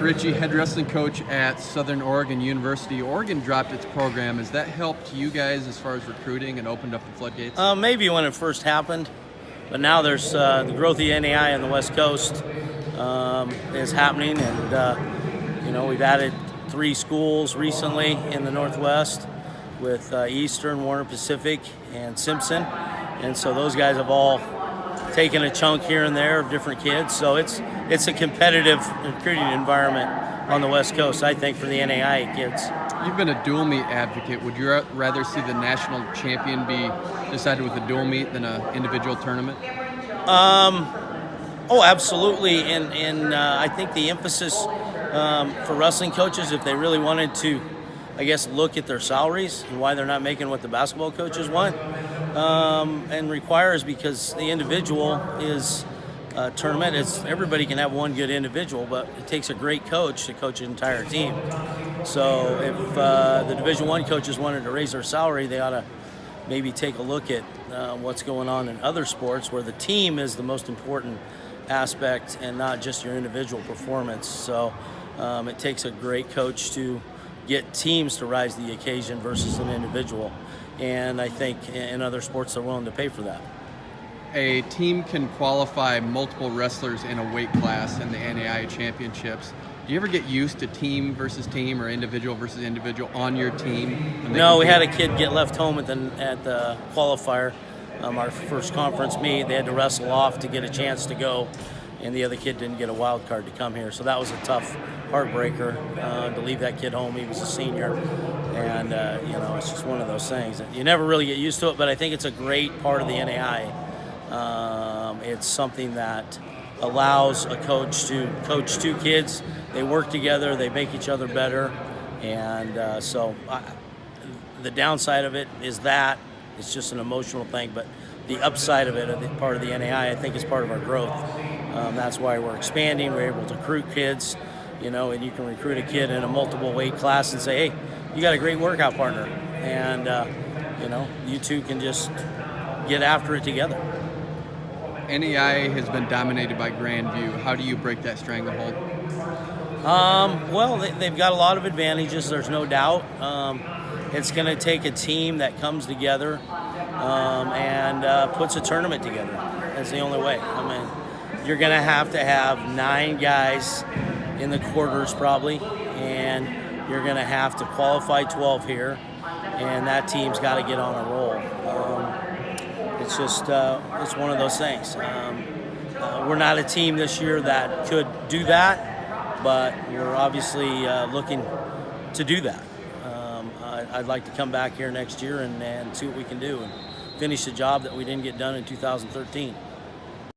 Ritchey, head wrestling coach at Southern Oregon University. Oregon dropped its program. Has that helped you guys as far as recruiting and opened up the floodgates? Maybe when it first happened, but now there's the growth of the NAIA on the West Coast is happening, and we've added 3 schools recently in the Northwest with Eastern, Warner Pacific, and Simpson, and so those guys have all taken a chunk here and there of different kids. So it's a competitive recruiting environment on the West Coast, I think, for the NAIA kids. You've been a dual meet advocate. Would you rather see the national champion be decided with a dual meet than an individual tournament? Oh, absolutely. And I think the emphasis for wrestling coaches, if they really wanted to, I guess, look at their salaries and why they're not making what the basketball coaches want and requires, because the individual is a tournament. Everybody can have one good individual, but it takes a great coach to coach an entire team. So if the Division I coaches wanted to raise their salary, they ought to maybe take a look at what's going on in other sports where the team is the most important aspect and not just your individual performance. So it takes a great coach to get teams to rise to the occasion versus an individual. And I think in other sports they're willing to pay for that. A team can qualify multiple wrestlers in a weight class in the NAIA championships. Do you ever get used to team versus team or individual versus individual on your team? No, we had a kid get left home at the qualifier, our first conference meet. They had to wrestle off to get a chance to go, and the other kid didn't get a wild card to come here. So that was a tough heartbreaker to leave that kid home. He was a senior, and it's just one of those things. You never really get used to it, but I think it's a great part of the NAIA. It's something that allows a coach to coach 2 kids. They work together, they make each other better, and the downside of it is that it's just an emotional thing, but the upside of it, part of the NAIA, I think is part of our growth. That's why we're expanding. We're able to recruit kids, and you can recruit a kid in a multiple weight class and say, hey, you got a great workout partner, and you two can just get after it together. NAIA has been dominated by Grandview. How do you break that stranglehold? Well, they've got a lot of advantages, there's no doubt. It's going to take a team that comes together and puts a tournament together. That's the only way. I mean, you're going to have 9 guys in the quarters probably, and you're going to have to qualify 12 here, and that team's got to get on a roll. It's just it's one of those things. We're not a team this year that could do that, but we're obviously looking to do that. I'd like to come back here next year and see what we can do and finish the job that we didn't get done in 2013.